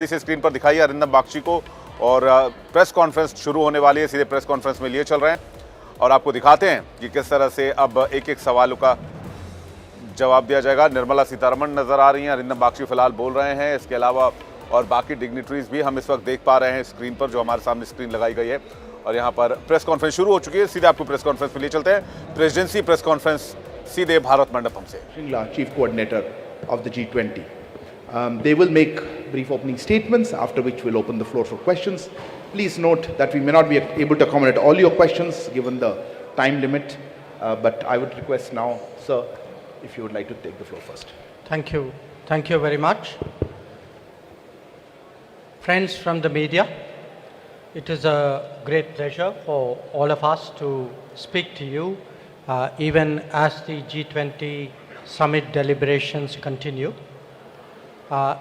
इस स्क्रीन पर दिखाई अरिंदम बागची को और प्रेस कॉन्फ्रेंस शुरू होने वाली है। सीधे प्रेस कॉन्फ्रेंस में लिए चल रहे हैं और आपको दिखाते हैं कि किस तरह से अब एक एक सवालों का जवाब दिया जाएगा। निर्मला सीतारमण नजर आ रही हैं, अरिंदम बागची फिलहाल बोल रहे हैं। इसके अलावा और बाकी डिग्निटरीज भी हम इस वक्त देख पा रहे हैं स्क्रीन पर, जो हमारे सामने स्क्रीन लगाई गई है। और यहाँ पर प्रेस कॉन्फ्रेंस शुरू हो चुकी है। सीधे आपको प्रेस कॉन्फ्रेंस में लिए चलते हैं। प्रेसिडेंसी प्रेस कॉन्फ्रेंस सीधे भारत मंडपम से। Chief Coordinator of the G20. They will make brief opening statements, after which we'll open the floor for questions. Please note that we may not be able to accommodate all your questions given the time limit, but I would request now, sir, if you would like to take the floor first. Thank you. Thank you very much. Friends from the media, it is a great pleasure for all of us to speak to you, even as the G20 Summit deliberations continue.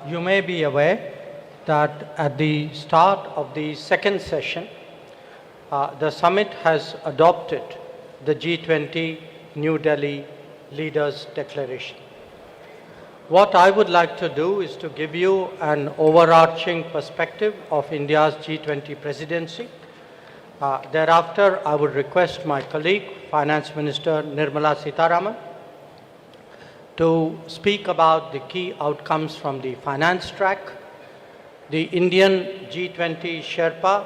You may be aware that at the start of the second session, the summit has adopted the G20 New Delhi Leaders Declaration. What I would like to do is to give you an overarching perspective of India's G20 presidency. Thereafter, I would request my colleague, Finance Minister Nirmala Sitharaman, to speak about the key outcomes from the finance track. The Indian G20 Sherpa,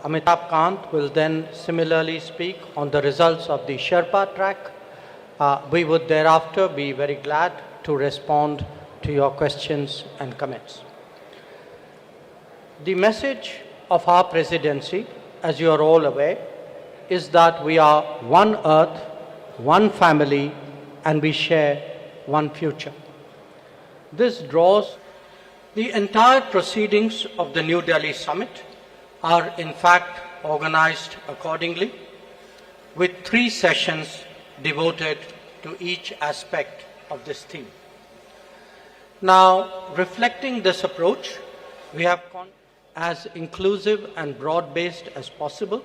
Amitabh Kant, will then similarly speak on the results of the Sherpa track. We would thereafter be very glad to respond to your questions and comments. The message of our presidency, as you are all aware, is that we are one earth, one family, and we share one future. This draws the entire proceedings of the New Delhi Summit are in fact organized accordingly, with 3 sessions devoted to each aspect of this theme. Now, reflecting this approach, we have gone as inclusive and broad-based as possible.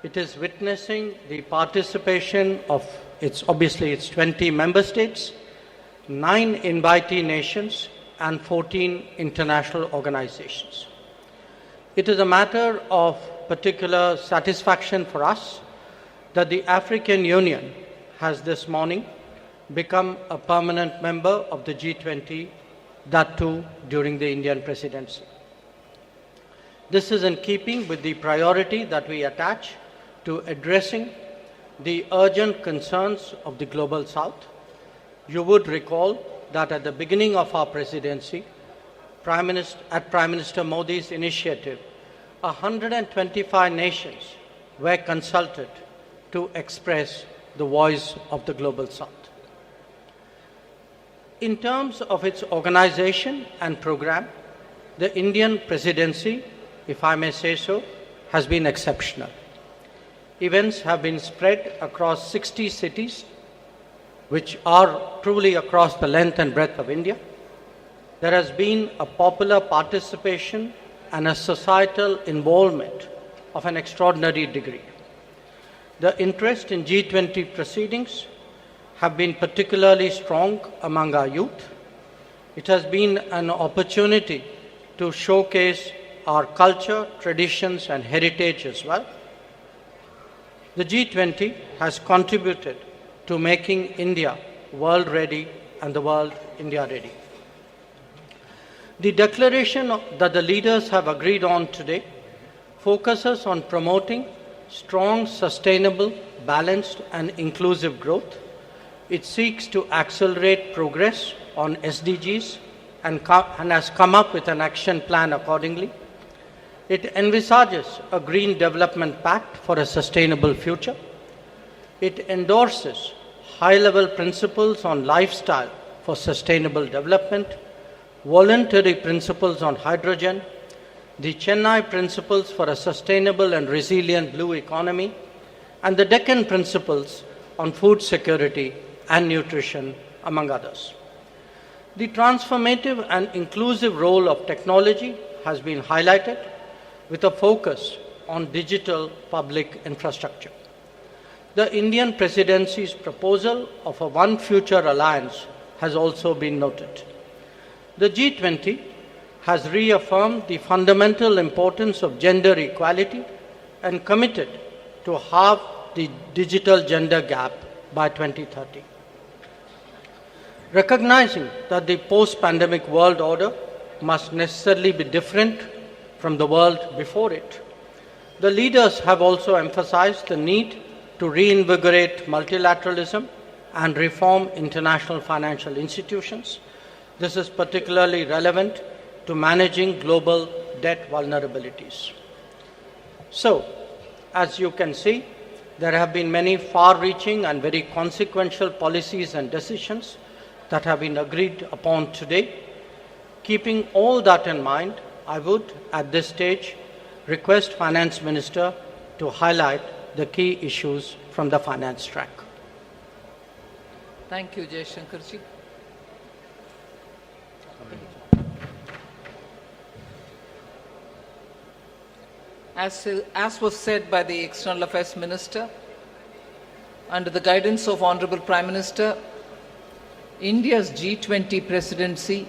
It is witnessing the participation of its 20 member states, 9 invitee nations, and 14 international organizations. It is a matter of particular satisfaction for us that the African Union has this morning become a permanent member of the G20, that too during the Indian presidency. This is in keeping with the priority that we attach to addressing the urgent concerns of the Global South. You would recall that at the beginning of our presidency, at Prime Minister Modi's initiative, 125 nations were consulted to express the voice of the Global South. In terms of its organization and program, the Indian presidency, if I may say so, has been exceptional. Events have been spread across 60 cities, which are truly across the length and breadth of India. There has been a popular participation and a societal involvement of an extraordinary degree. The interest in G20 proceedings have been particularly strong among our youth. It has been an opportunity to showcase our culture, traditions, and heritage as well. The G20 has contributed to making India world ready and the world India ready. The declaration that the leaders have agreed on today focuses on promoting strong, sustainable, balanced, and inclusive growth. It seeks to accelerate progress on SDGs and has come up with an action plan accordingly. It envisages a green development pact for a sustainable future. It endorses high-level principles on lifestyle for sustainable development, voluntary principles on hydrogen, the Chennai principles for a sustainable and resilient blue economy, and the Deccan principles on food security and nutrition, among others. The transformative and inclusive role of technology has been highlighted with a focus on digital public infrastructure. The Indian presidency's proposal of a One Future Alliance has also been noted. The G20 has reaffirmed the fundamental importance of gender equality and committed to halve the digital gender gap by 2030. Recognizing that the post-pandemic world order must necessarily be different from the world before it, the leaders have also emphasized the need to reinvigorate multilateralism and reform international financial institutions. This is particularly relevant to managing global debt vulnerabilities. So, as you can see, there have been many far-reaching and very consequential policies and decisions that have been agreed upon today. Keeping all that in mind, I would, at this stage, request Finance Minister to highlight the key issues from the finance track. Thank you, Jayashankarji. As was said by the External Affairs Minister, under the guidance of Honorable Prime Minister, India's G20 presidency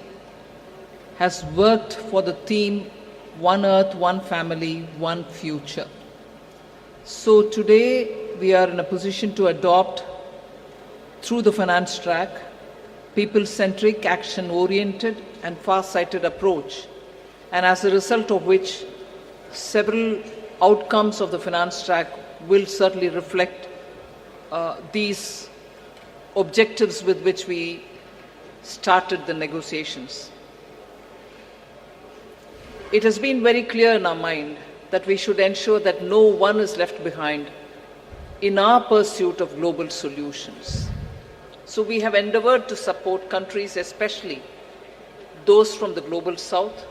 has worked for the theme One Earth, One Family, One Future. So today we are in a position to adopt, through the finance track, people-centric, action-oriented and far-sighted approach, and as a result of which several outcomes of the finance track will certainly reflect these objectives with which we started the negotiations. It has been very clear in our mind that we should ensure that no one is left behind in our pursuit of global solutions. So we have endeavored to support countries, especially those from the global south,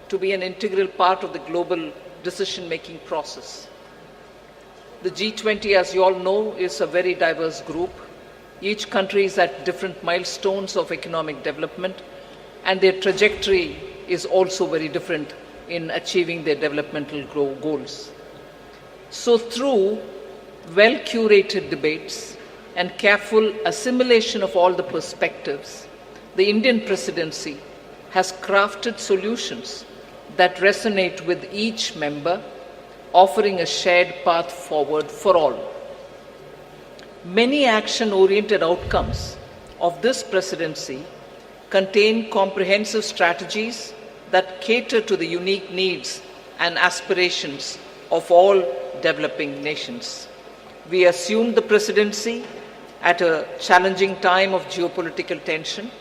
to be an integral part of the global decision-making process. The G20, as you all know, is a very diverse group. Each country is at different milestones of economic development, and their trajectory is also very different in achieving their developmental goals. So through well-curated debates and careful assimilation of all the perspectives, the Indian presidency has crafted solutions that resonate with each member, offering a shared path forward for all. Many action-oriented outcomes of this presidency contain comprehensive strategies that cater to the unique needs and aspirations of all developing nations. We assumed the presidency at a challenging time of geopolitical tension.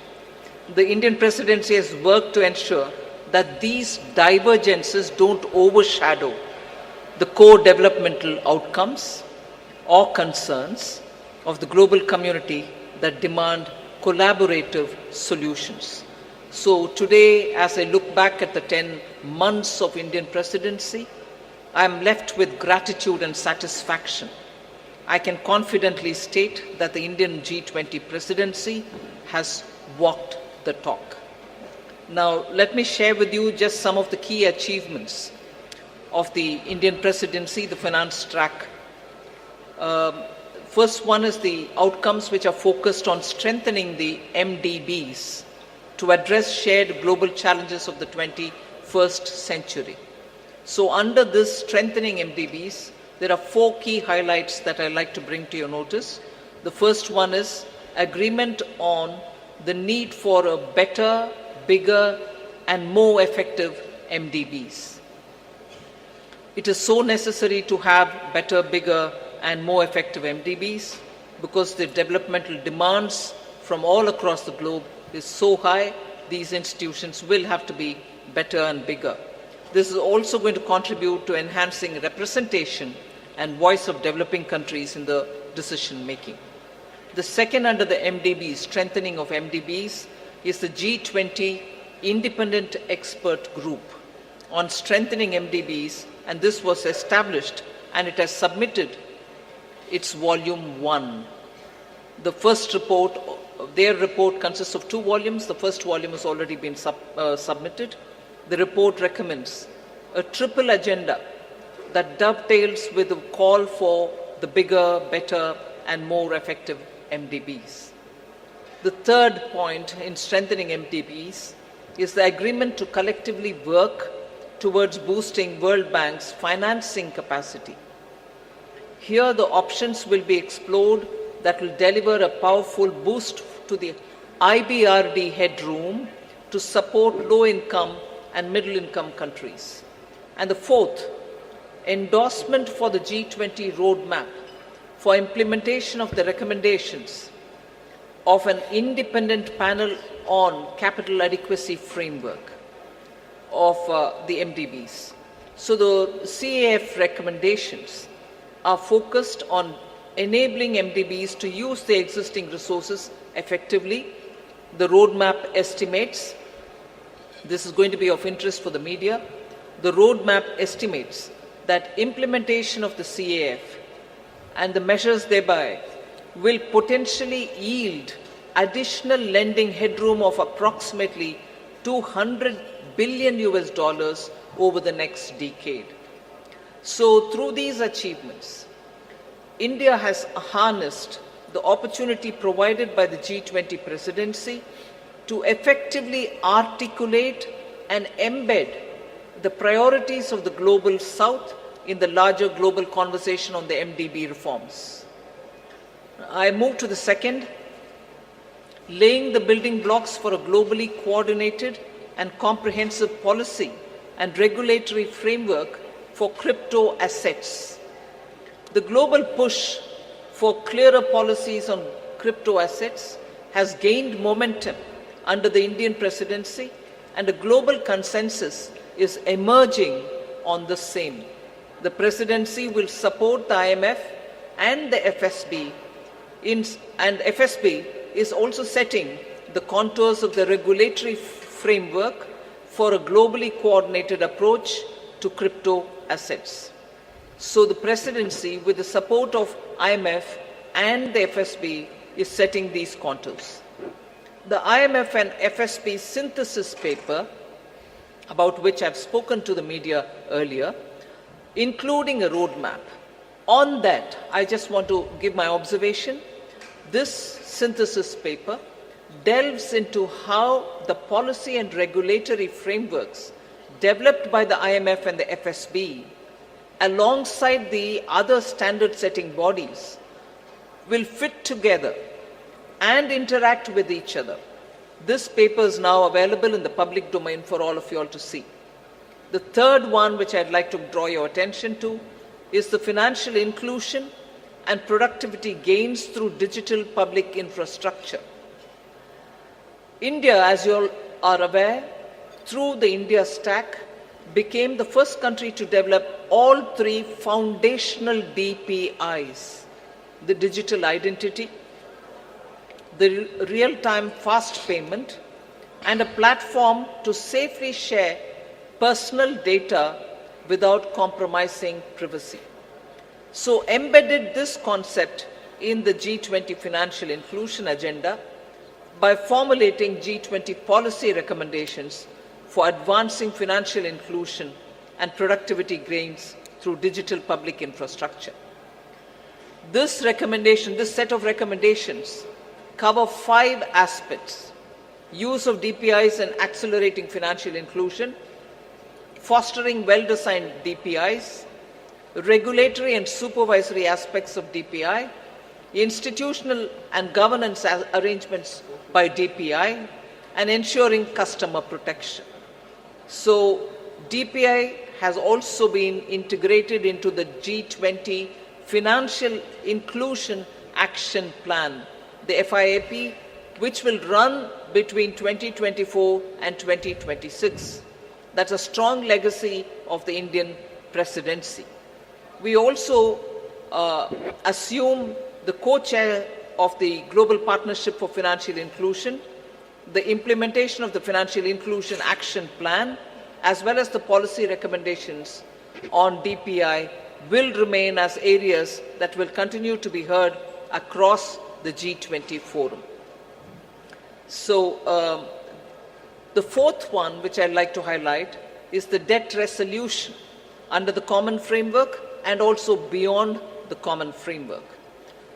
The Indian presidency has worked to ensure that these divergences don't overshadow the core developmental outcomes or concerns of the global community that demand collaborative solutions. So today, as I look back at the 10 months of Indian presidency, I am left with gratitude and satisfaction. I can confidently state that the Indian G20 presidency has walked the talk. Now, let me share with you just some of the key achievements of the Indian presidency, the finance track. First one is the outcomes which are focused on strengthening the MDBs to address shared global challenges of the 21st century. So under this strengthening MDBs, there are 4 key highlights that I'd like to bring to your notice. The first one is agreement on the need for a better, bigger, and more effective MDBs. It is so necessary to have better, bigger, and more effective MDBs because the developmental demands from all across the globe is so high, these institutions will have to be better and bigger. This is also going to contribute to enhancing representation and voice of developing countries in the decision making. The second under the MDBs, strengthening of MDBs, is the G20 Independent Expert Group on strengthening MDBs, and this was established and it has submitted its volume 1. The first report, their report consists of 2 volumes. The first volume has already been submitted. The report recommends a triple agenda that dovetails with the call for the bigger, better, and more effective MDBs. The third point in strengthening MDBs is the agreement to collectively work towards boosting World Bank's financing capacity. Here, the options will be explored that will deliver a powerful boost to the IBRD headroom to support low-income and middle-income countries. And the fourth, endorsement for the G20 roadmap for implementation of the recommendations of an independent panel on capital adequacy framework of the MDBs. So the CAF recommendations are focused on enabling MDBs to use their existing resources effectively. The roadmap estimates, this is going to be of interest for the media, the roadmap estimates that implementation of the CAF and the measures thereby will potentially yield additional lending headroom of approximately $200 billion over the next decade. So through these achievements, India has harnessed the opportunity provided by the G20 presidency to effectively articulate and embed the priorities of the global South in the larger global conversation on the MDB reforms. I move to the second, laying the building blocks for a globally coordinated and comprehensive policy and regulatory framework for crypto assets. The global push for clearer policies on crypto assets has gained momentum under the Indian presidency, and a global consensus is emerging on the same. The presidency will support the IMF and the FSB, and FSB is also setting the contours of the regulatory framework for a globally coordinated approach to crypto assets. So the presidency, with the support of IMF and the FSB, is setting these contours. The IMF and FSB synthesis paper, about which I've spoken to the media earlier, including a roadmap. On that, I just want to give my observation. This synthesis paper delves into how the policy and regulatory frameworks developed by the IMF and the FSB, alongside the other standard-setting bodies, will fit together and interact with each other. This paper is now available in the public domain for all of you all to see. The third one, which I'd like to draw your attention to, is the financial inclusion and productivity gains through digital public infrastructure. India, as you all are aware, through the India Stack, became the first country to develop all three foundational DPIs: the digital identity, the real-time fast payment, and a platform to safely share personal data without compromising privacy. So embedded this concept in the G20 financial inclusion agenda by formulating G20 policy recommendations for advancing financial inclusion and productivity gains through digital public infrastructure. This set of recommendations cover 5 aspects: use of DPIs and accelerating financial inclusion, fostering well-designed DPIs, regulatory and supervisory aspects of DPI, institutional and governance arrangements by DPI, and ensuring customer protection. So DPI has also been integrated into the G20 Financial Inclusion Action Plan, the FIAP, which will run between 2024 and 2026. That's a strong legacy of the Indian presidency. We also assume the co-chair of the Global Partnership for Financial Inclusion. The implementation of the Financial Inclusion Action Plan, as well as the policy recommendations on DPI, will remain as areas that will continue to be heard across the G20 forum. So the fourth one, which I'd like to highlight, is the debt resolution under the common framework and also beyond the common framework.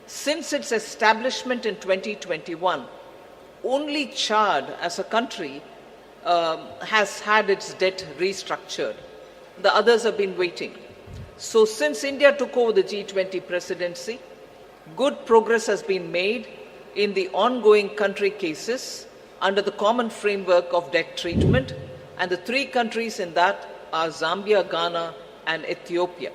Since its establishment in 2021, only Chad as a country has had its debt restructured. The others have been waiting. So since India took over the G20 presidency, good progress has been made in the ongoing country cases under the common framework of debt treatment, and the three countries in that are Zambia, Ghana, and Ethiopia.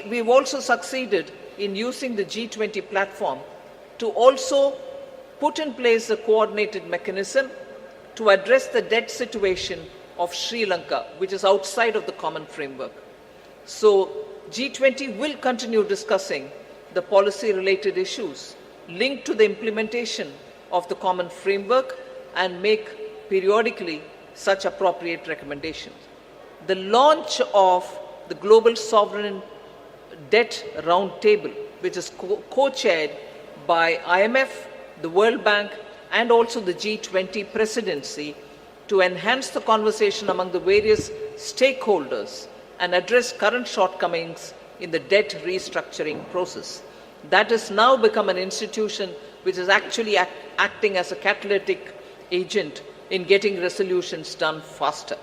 We've also succeeded in using the G20 platform to also put in place a coordinated mechanism to address the debt situation of Sri Lanka, which is outside of the common framework. So G20 will continue discussing the policy-related issues linked to the implementation of the common framework and make periodically such appropriate recommendations. The launch of the Global Sovereign Debt Roundtable, which is co-chaired by IMF, the World Bank, and also the G20 presidency, to enhance the conversation among the various stakeholders and address current shortcomings in the debt restructuring process. That has now become an institution which is actually acting as a catalytic agent in getting resolutions done faster.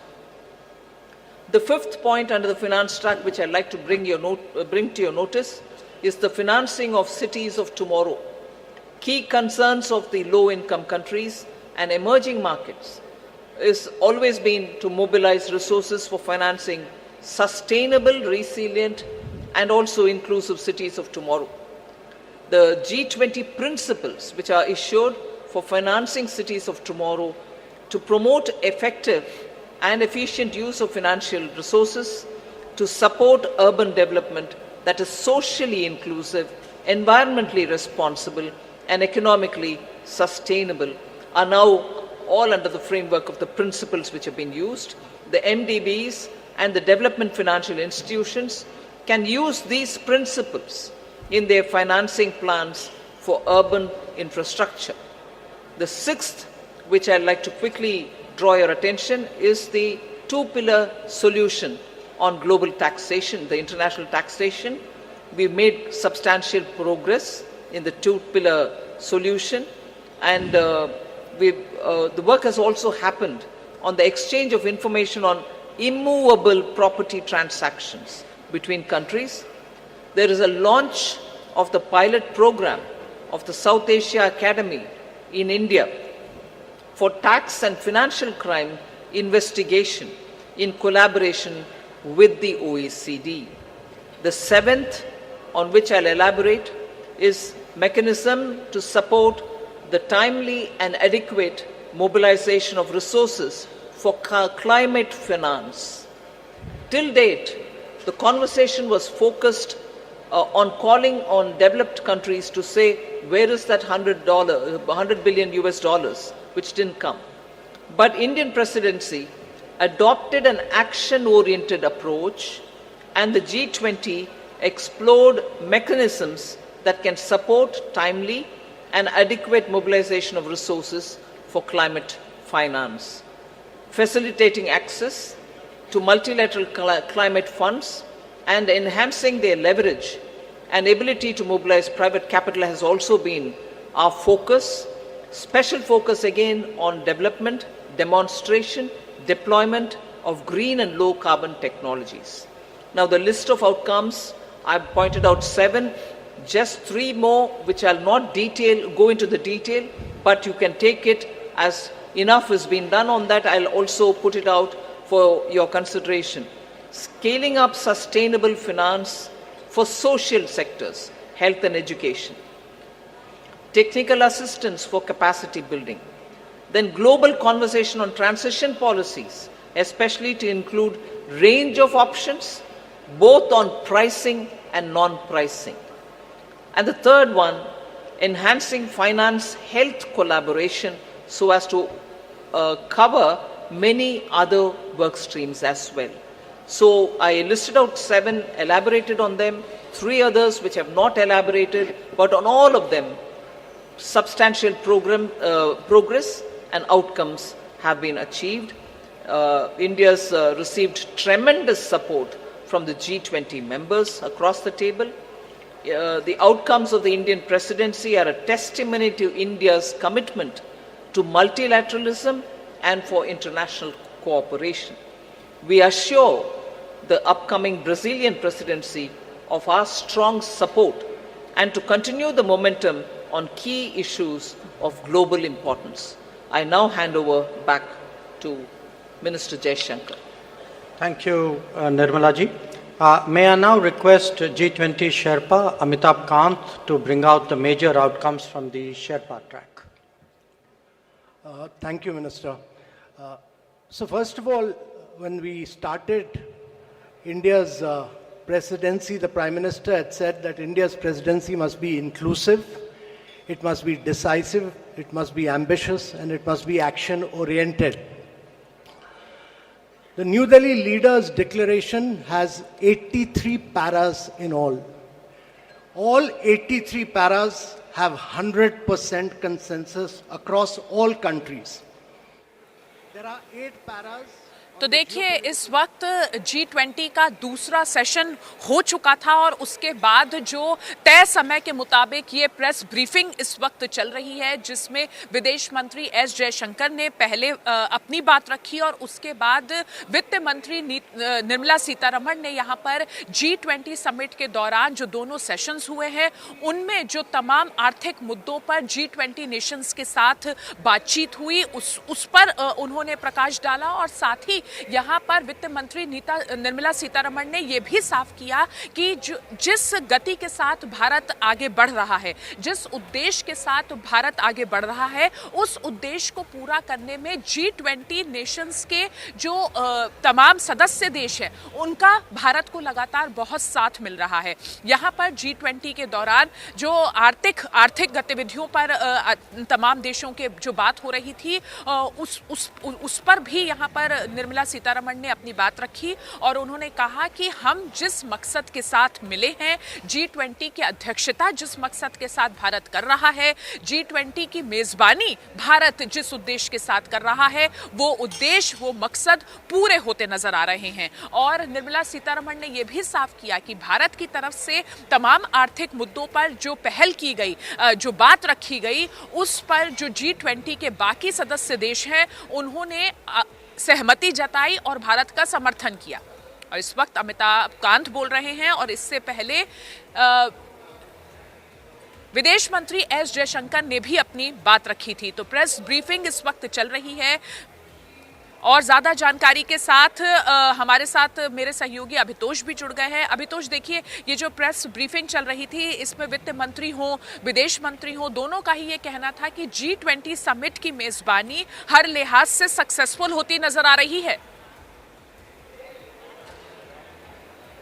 The fifth point under the finance track, which I'd like to bring to your notice, is the financing of cities of tomorrow. Key concerns of the low-income countries and emerging markets is always been to mobilize resources for financing sustainable, resilient, and also inclusive cities of tomorrow. The G20 principles, which are issued for financing cities of tomorrow to promote effective and efficient use of financial resources to support urban development that is socially inclusive, environmentally responsible, and economically sustainable, are now all under the framework of the principles which have been used. The MDBs and the development financial institutions can use these principles in their financing plans for urban infrastructure. The sixth, which I'd like to quickly draw your attention, is the two-pillar solution on global taxation, the international taxation. We've made substantial progress in the two-pillar solution, and the work has also happened on the exchange of information on immovable property transactions between countries. There is a launch of the pilot program of the South Asia Academy in India for tax and financial crime investigation in collaboration with the OECD. The seventh, on which I'll elaborate, is mechanism to support the timely and adequate mobilization of resources for climate finance. Till date, the conversation was focused on calling on developed countries to say, where is that $100 billion US dollars, which didn't come. But Indian presidency adopted an action-oriented approach, and the G20 explored mechanisms that can support timely and adequate mobilization of resources for climate finance, facilitating access to multilateral climate funds and enhancing their leverage and ability to mobilize private capital has also been our focus. Special focus again on development, demonstration, deployment of green and low carbon technologies. Now the list of outcomes, I've pointed out 7, just 3 more which I'll not go into the detail, but you can take it as enough has been done on that. I'll also put it out for your consideration. Scaling up sustainable finance for social sectors, health and education. Technical assistance for capacity building. Then global conversation on transition policies, especially to include range of options, both on pricing and non-pricing. And the third one, enhancing finance health collaboration so as to cover many other work streams as well. So I listed out 7, elaborated on them, 3 others which have not elaborated, but on all of them, substantial progress and outcomes have been achieved. India's received tremendous support from the G20 members across the table. The outcomes of the Indian presidency are a testimony to India's commitment to multilateralism and for international cooperation. We assure the upcoming Brazilian presidency of our strong support and to continue the momentum on key issues of global importance. I now hand over back to Minister Jaishankar. Thank you, Nirmala ji. May I now request G20 Sherpa Amitabh Kant to bring out the major outcomes from the Sherpa track. Thank you, Minister. So first of all, when we started India's presidency, the Prime Minister had said that India's presidency must be inclusive, it must be decisive, it must be ambitious, and it must be action-oriented. The New Delhi Leaders' Declaration has 83 paras in all. All 83 paras have 100% consensus across all countries. There are 8 paras. तो देखिए, इस वक्त G20 का दूसरा session हो चुका था और उसके बाद जो तय समय के मुताबिक ये प्रेस ब्रीफिंग इस वक्त चल रही है, जिसमें विदेश मंत्री एस.जयशंकर ने पहले अपनी बात रखी और उसके बाद वित्त मंत्री निर्मला सीतारमण ने यहाँ पर G20 समिट के दौरान जो दोनों सेशंस हुए हैं उनमें जो तमाम आर्थिक मुद्दों पर G20 नेशंस के साथ बातचीत हुई उस पर उन्होंने प्रकाश डाला। और साथ ही यहाँ पर वित्त मंत्री निर्मला सीतारमण ने यह भी साफ किया कि जिस गति के साथ भारत आगे बढ़ रहा है, जिस उद्देश्य के साथ भारत आगे बढ़ रहा है, उस उद्देश्य को पूरा करने में G20 नेशंस के जो तमाम सदस्य देश हैं उनका भारत को लगातार बहुत साथ मिल रहा है। यहाँ पर G20 के दौरान जो आर्थिक गतिविधियों पर तमाम देशों के जो बात हो रही थी उस पर भी यहाँ पर निर्मला सीतारमण ने अपनी बात रखी और उन्होंने कहा कि हम जिस मकसद के साथ मिले हैं, G20 की अध्यक्षता जिस मकसद के साथ भारत कर रहा है, G20 की मेजबानी भारत जिस उद्देश्य के साथ कर रहा है, वो उद्देश्य वो मकसद पूरे होते नजर आ रहे हैं। और निर्मला सीतारमण ने यह भी साफ किया कि भारत की तरफ से तमाम आर्थिक मुद्दों पर जो पहल की गई, जो बात रखी गई, उस पर जो G20 के बाकी सदस्य देश हैं उन्होंने सहमति जताई और भारत का समर्थन किया। और इस वक्त अमिताभ कांत बोल रहे हैं और इससे पहले विदेश मंत्री एस.जयशंकर ने भी अपनी बात रखी थी। तो प्रेस ब्रीफिंग इस वक्त चल रही है और ज़्यादा जानकारी के साथ हमारे साथ मेरे सहयोगी अभितोष भी जुड़ गए हैं। अभितोष, देखिए, ये जो प्रेस ब्रीफिंग चल रही थी इसमें वित्त मंत्री हो, विदेश मंत्री हो, दोनों का ही ये कहना था कि G20 समिट की मेज़बानी हर लिहाज से सक्सेसफुल होती नजर आ रही है।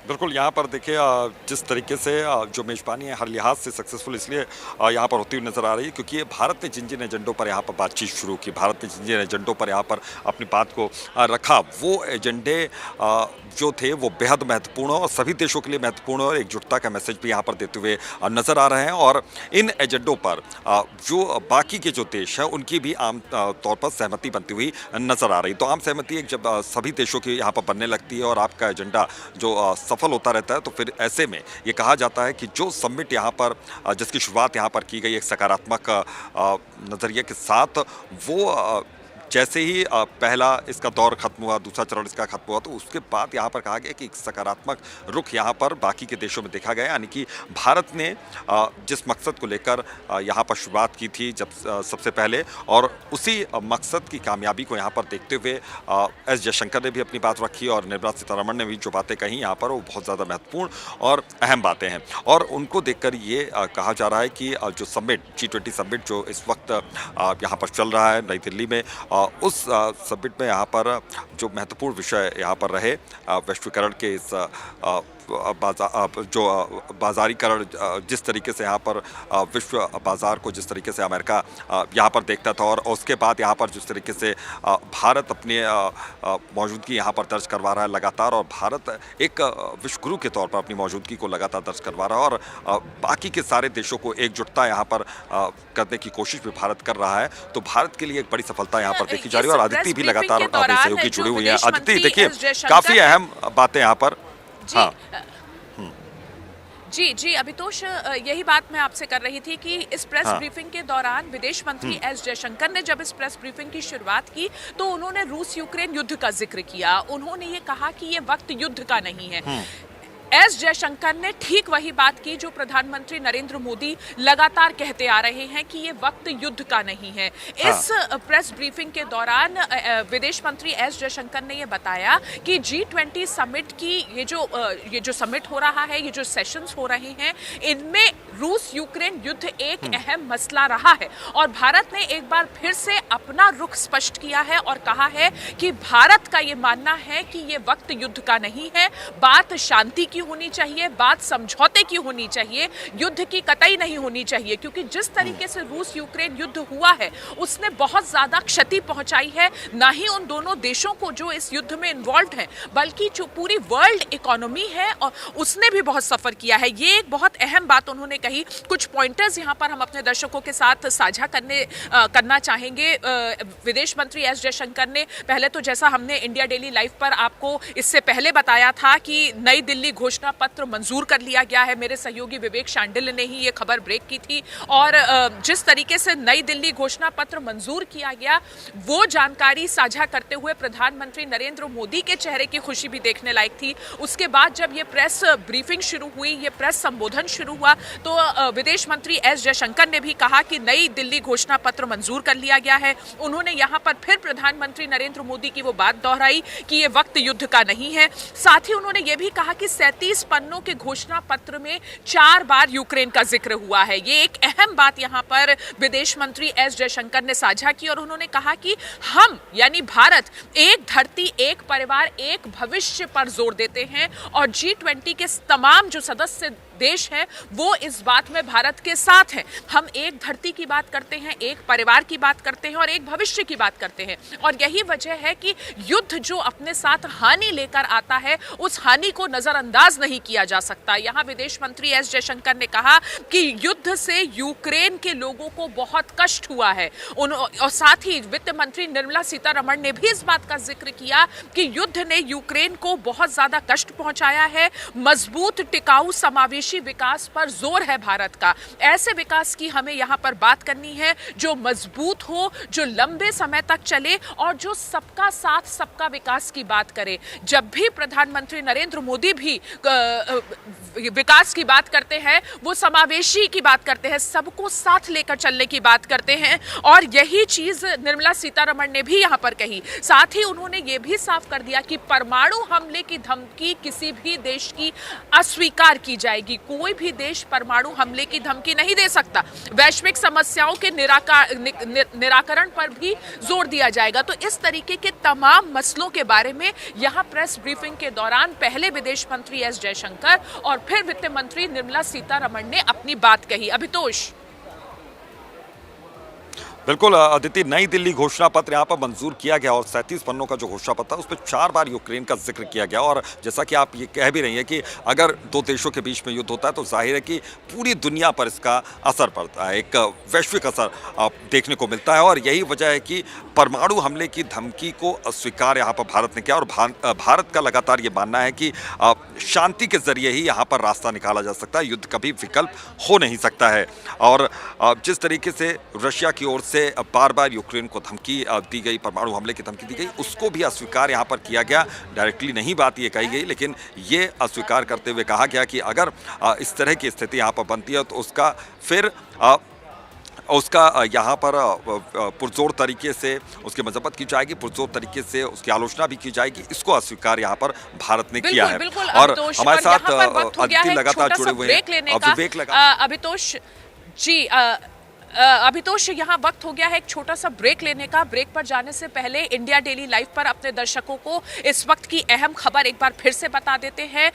बिल्कुल, यहाँ पर देखिए जिस तरीके से जो मेज़बानी है हर लिहाज से सक्सेसफुल इसलिए यहाँ पर होती हुई नज़र आ रही है क्योंकि भारत ने जिन जिन एजेंडों पर यहाँ पर बातचीत शुरू की, भारत ने जिन जिन एजेंडों पर यहाँ पर अपनी बात को रखा, वो एजेंडे जो थे वो बेहद महत्वपूर्ण और सभी देशों के लिए महत्वपूर्ण और एकजुटता का मैसेज भी यहाँ पर देते हुए नज़र आ रहे हैं। और इन एजेंडों पर जो बाकी के जो देश हैं उनकी भी आम तौर पर सहमति बनती हुई नज़र आ रही। तो आम सहमति एक जब सभी देशों की यहाँ पर बनने लगती है और आपका एजेंडा जो सफल होता रहता है तो फिर ऐसे में ये कहा जाता है कि जो समिट यहाँ पर जिसकी शुरुआत यहाँ पर की गई एक सकारात्मक नज़रिए के साथ, वो जैसे ही पहला इसका दौर खत्म हुआ, दूसरा चरण इसका खत्म हुआ, तो उसके बाद यहाँ पर कहा गया कि एक सकारात्मक रुख यहाँ पर बाकी के देशों में देखा गया। यानी कि भारत ने जिस मकसद को लेकर यहाँ पर शुरुआत की थी जब सबसे पहले, और उसी मकसद की कामयाबी को यहाँ पर देखते हुए एस जयशंकर ने भी अपनी बात रखी और निर्मला सीतारमण ने भी जो बातें कही यहाँ पर वो बहुत ज़्यादा महत्वपूर्ण और अहम बातें हैं। और उनको देखकर ये कहा जा रहा है कि जो समिट G20 समिट जो इस वक्त यहाँ पर चल रहा है नई दिल्ली में, उस समिट में यहाँ पर जो महत्वपूर्ण विषय यहाँ पर रहे वैश्वीकरण के इस बाजारीकरण, जिस तरीके से यहाँ पर विश्व बाजार को जिस तरीके से अमेरिका यहाँ पर देखता था, और उसके बाद यहाँ पर जिस तरीके से भारत अपनी मौजूदगी यहाँ पर दर्ज करवा रहा है लगातार, और भारत एक विश्व गुरु के तौर पर अपनी मौजूदगी को लगातार दर्ज करवा रहा है, और बाकी के सारे देशों को एकजुटता यहाँ पर करने की कोशिश भी भारत कर रहा है। तो भारत के लिए एक बड़ी सफलता यहाँ पर देखी जा रही है। और अदिति भी लगातार अपने सहयोगी जुड़ी हुई है। अदिति, देखिए काफ़ी अहम बातें यहाँ पर। हाँ। जी अभितोष, यही बात मैं आपसे कर रही थी कि इस प्रेस ब्रीफिंग के दौरान विदेश मंत्री एस.जयशंकर ने जब इस प्रेस ब्रीफिंग की शुरुआत की तो उन्होंने रूस यूक्रेन युद्ध का जिक्र किया। उन्होंने ये कहा कि ये वक्त युद्ध का नहीं है। एस.जयशंकर ने ठीक वही बात की जो प्रधानमंत्री नरेंद्र मोदी लगातार कहते आ रहे हैं कि ये वक्त युद्ध का नहीं है। इस प्रेस ब्रीफिंग के दौरान विदेश मंत्री एस.जयशंकर ने ये बताया कि G20 समिट की ये जो समिट हो रहा है, ये जो सेशंस हो रहे हैं, इनमें रूस यूक्रेन युद्ध एक अहम मसला रहा है और भारत ने एक बार फिर से अपना रुख स्पष्ट किया है और कहा है कि भारत का ये मानना है कि ये वक्त युद्ध का नहीं है। बात शांति की होनी चाहिए, बात समझौते की होनी चाहिए, युद्ध की कतई नहीं होनी चाहिए, क्योंकि जिस तरीके से रूस यूक्रेन युद्ध हुआ है उसने बहुत ज्यादा क्षति पहुंचाई है, ना ही उन दोनों देशों को जो इस युद्ध में इन्वॉल्व हैं, बल्कि जो पूरी वर्ल्ड इकोनॉमी है और उसने भी बहुत सफर किया है। ये एक बहुत अहम बात उन्होंने कही। कुछ पॉइंटर्स यहां पर हम अपने दर्शकों के साथ साझा करना चाहेंगे। विदेश मंत्री एस जयशंकर ने पहले तो, जैसा हमने इंडिया डेली लाइव पर आपको इससे पहले बताया था, कि नई दिल्ली घोषणा पत्र मंजूर कर लिया गया है। मेरे सहयोगी विवेक शांडिल ने ही ये खबर ब्रेक की थी और जिस तरीके से नई दिल्ली घोषणा पत्र मंजूर किया गया वो जानकारी साझा करते हुए प्रधानमंत्री नरेंद्र मोदी के चेहरे की खुशी भी देखने लायक थी। उसके बाद जब ये प्रेस ब्रीफिंग शुरू हुई, ये प्रेस संबोधन शुरू हुआ, तो विदेश मंत्री एस जयशंकर ने भी कहा कि नई दिल्ली घोषणा पत्र मंजूर कर लिया गया है। उन्होंने यहाँ पर फिर प्रधानमंत्री नरेंद्र मोदी की वो बात दोहराई कि ये वक्त युद्ध का नहीं है। साथ ही उन्होंने ये भी कहा कि 37 पन्नों के घोषणा पत्र में 4 बार यूक्रेन का जिक्र हुआ है। ये एक अहम बात यहाँ पर विदेश मंत्री एस जयशंकर ने साझा की और उन्होंने कहा कि हम यानी भारत एक धरती, एक परिवार, एक भविष्य पर जोर देते हैं और G20 के तमाम जो सदस्य देश हैं वो इस बात में भारत के साथ हैं। हम एक धरती की बात करते हैं, एक परिवार की बात करते हैं और एक भविष्य की बात करते हैं और यही वजह है कि युद्ध जो अपने साथ हानि लेकर आता है उस हानि को नजरअंदाज नहीं किया जा सकता। यहाँ विदेश मंत्री एस जयशंकर ने कहा कि युद्ध से यूक्रेन के लोगों को बहुत कष्ट हुआ है। और साथ ही वित्त मंत्री निर्मला सीतारमण ने भी इस बात का जिक्र किया कि युद्ध ने यूक्रेन को बहुत ज्यादा कष्ट पहुंचाया है। मजबूत, टिकाऊ, समावेशी विकास पर जोर है भारत का। ऐसे विकास की हमें यहाँ पर बात करनी है जो मजबूत हो, जो लंबे समय तक चले और जो सबका साथ सबका विकास की बात करे। जब भी प्रधानमंत्री नरेंद्र मोदी भी विकास की बात करते हैं वो समावेशी की बात करते हैं, सबको साथ लेकर चलने की बात करते हैं और यही चीज निर्मला सीतारमण ने भी यहाँ पर कही। साथ ही उन्होंने ये भी साफ कर दिया कि परमाणु हमले की धमकी किसी भी देश की अस्वीकार की जाएगी। कोई भी देश परमाणु हमले की धमकी नहीं दे सकता। वैश्विक समस्याओं के निराकरण पर भी जोर दिया जाएगा। तो इस तरीके के तमाम मसलों के बारे में यहाँ प्रेस ब्रीफिंग के दौरान पहले विदेश मंत्री एस जयशंकर और फिर वित्त मंत्री निर्मला सीतारमण ने अपनी बात कही। अभितोष। बिल्कुल अदिति, नई दिल्ली घोषणा पत्र यहाँ पर मंजूर किया गया और 37 पन्नों का जो घोषणा पत्र है उस पर 4 बार यूक्रेन का जिक्र किया गया और जैसा कि आप ये कह भी रही हैं कि अगर दो देशों के बीच में युद्ध होता है तो जाहिर है कि पूरी दुनिया पर इसका असर पड़ता है, एक वैश्विक असर देखने को मिलता है और यही वजह है कि परमाणु हमले की धमकी को अस्वीकार यहाँ पर भारत ने किया और भारत का लगातार ये मानना है कि शांति के जरिए ही यहाँ पर रास्ता निकाला जा सकता है, युद्ध कभी विकल्प हो नहीं सकता है। और जिस तरीके से रशिया की ओर से बार बार यूक्रेन को धमकी दी गई, परमाणु हमले की धमकी दी गई, उसको भी अस्वीकार यहाँ पर किया गया। डायरेक्टली नहीं बात ये कही गई लेकिन ये अस्वीकार करते हुए कहा गया कि अगर इस तरह की स्थिति यहाँ पर बनती है तो उसका फिर यहाँ पर पुरजोर तरीके से उसकी मजम्मत की जाएगी, पुरजोर तरीके से उसकी आलोचना भी की जाएगी। इसको अस्वीकार यहाँ पर भारत ने किया है। और हमारे साथ लगातार जुड़े हुए विवेक अभितोष जी। अभितोष, यहाँ वक्त हो गया है एक छोटा सा ब्रेक लेने का। ब्रेक पर जाने से पहले इंडिया डेली लाइव पर अपने दर्शकों को इस वक्त की अहम खबर एक बार फिर से बता देते हैं।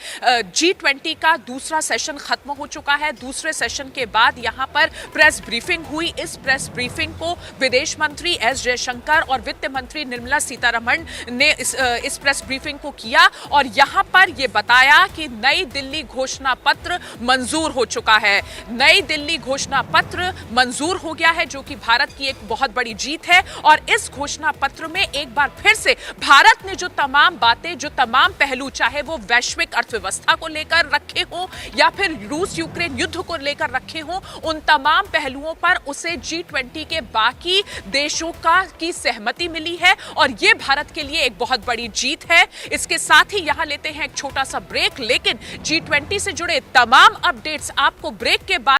G20 का दूसरा सेशन खत्म हो चुका है। दूसरे सेशन के बाद यहाँ पर प्रेस ब्रीफिंग हुई। इस प्रेस ब्रीफिंग को विदेश मंत्री एस जयशंकर और वित्त मंत्री निर्मला सीतारमण ने इस प्रेस ब्रीफिंग को किया और यहाँ पर ये बताया कि नई दिल्ली घोषणा पत्र मंजूर हो चुका है। नई दिल्ली घोषणा पत्र मंजूर दूर हो गया है, जो कि भारत की एक बहुत बड़ी जीत है। और इस घोषणा पत्र में एक बार फिर से भारत ने जो तमाम बातें, जो तमाम पहलू, चाहे वो वैश्विक अर्थव्यवस्था को लेकर रखे हों या फिर रूस यूक्रेन युद्ध को लेकर रखे हों, उन तमाम पहलुओं पर उसे G20 के बाकी देशों की सहमति मिली है और ये भारत के लिए एक बहुत बड़ी जीत है। इसके साथ ही यहां लेते हैं एक छोटा सा ब्रेक, लेकिन G20 से जुड़े तमाम अपडेट्स आपको ब्रेक के बाद